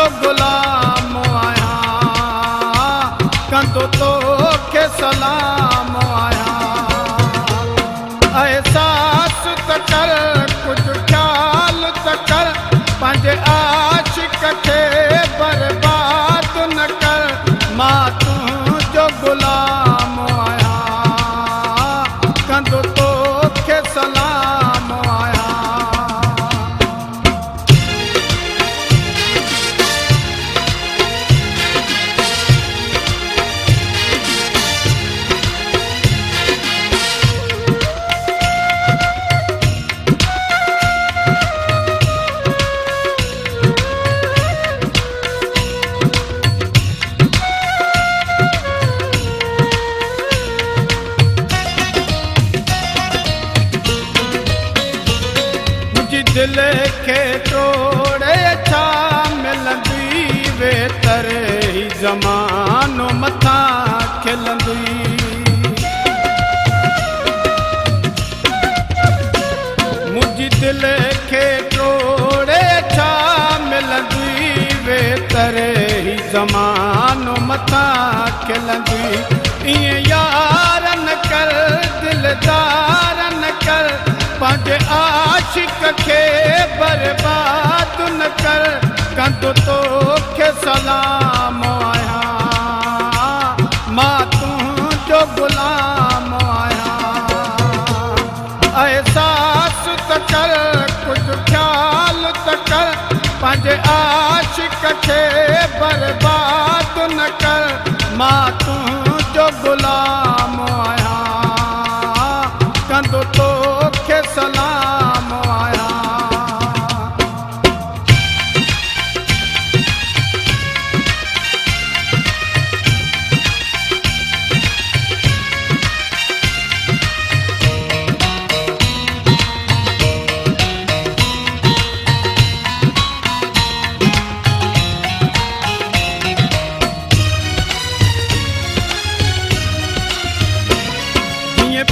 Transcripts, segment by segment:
जो गुलाम आहियां, कंदो तोखे सलाम आहियां। एहसास त कर, कुझु ख़्याल त कर, पंहिंजे आशिक खे बर्बाद न कर। मां तुंहिंजो गुलाम आहियां, कंदो तोखे सलाम आहियां। दिल खे तोड़े छा मिलंदी वे, तरे ही ज़मानो मथां खिलंदी। मुंहिंजी दिल खे तोड़े छा मिलंदी वे, तरे ही ज़मानो मथां खिलंदी। ईअं यार न कर, दिलदार न कर, पंहिंजे आशिक खे बर्बाद न कर। कंदो तोखे सलाम आहियां, मां तुंहिंजो गुलाम आहियां। एहसास त कर, कुझु ख़्याल त कर, पंहिंजे आशिक खे बर्बाद न कर। मां तुंहिंजो गुलाम आहियां, कंदो तोखे सलाम आहियां।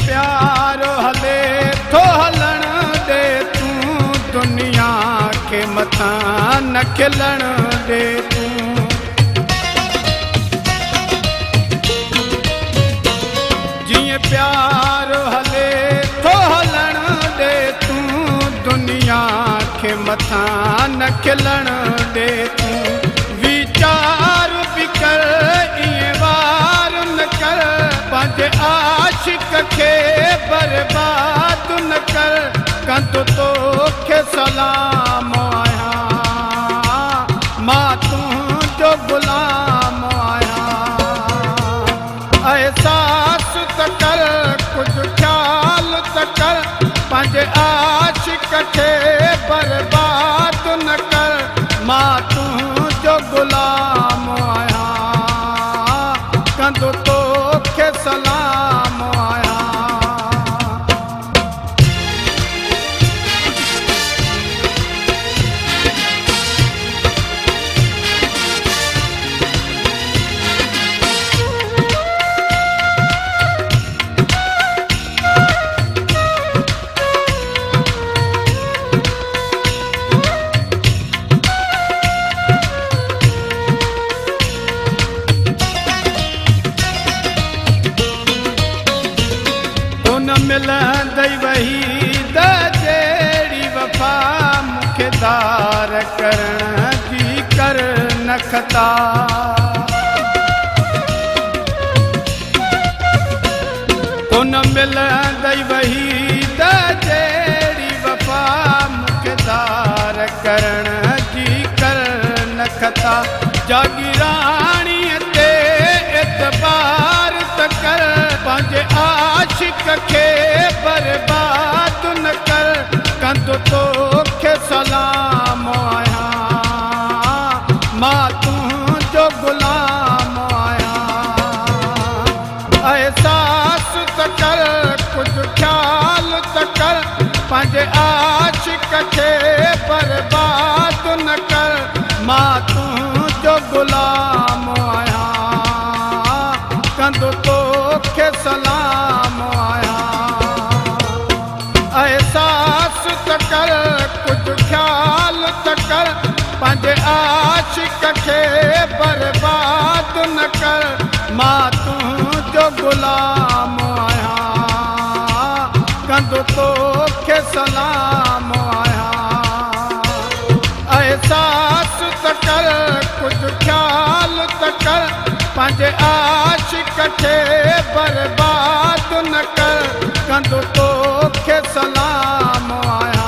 प्यार हले थो हलण दे, तूं दुनिया खे मथां न खिलण दे। तूं जीअं प्यार हले थो हलण दे, तूं दुनिया खे मथां न खिलण दे। तूं वीचार बि कर, ईअं वार न कर, पंहिंजे आशिक खे बर्बाद न कर। कंदो तोखे सलाम आहियां, मां तुंहिंजो गुलाम आहियां। एहसास त कर, कुझु ख़्याल त कर, पंहिंजे आशिक खे बर्बाद न कर। मां तुंहिंजो गुलाम आहियां, कंदो तोखे सलाम आहियां। मिलंदई वही त जहिड़ी वफ़ा मूंखे दार करण जी कर न खता। उन मिलंदई वही त जहिड़ी वफ़ा मूंखे दार करण जी कर न खता। जागीराणीअ ते एतबार त कर, पंहिंजे आशिक खे बर्बाद न कर। कंदो तोखे सलाम आहियां, मां तुंहिंजो गुलाम आहियां। एहसास त कर, कुझु ख़्याल त कर, पंहिंजे आशिक खे बर्बाद न कर। मां तुंहिंजो गुलाम आहियां, कंदो तोखे सलाम आहियां। एहसास त कर, कुझु ख़्याल त कर, पंहिंजे आशिक खे बर्बाद न कर मां तुंहिंजो गुलाम आहियां कंदो तोखे सलाम आहियां एहसास त कर कुझु ख़्याल त कर पंहिंजे आशिक खे बर्बाद न कर कंदो तोखे सलाम आहियां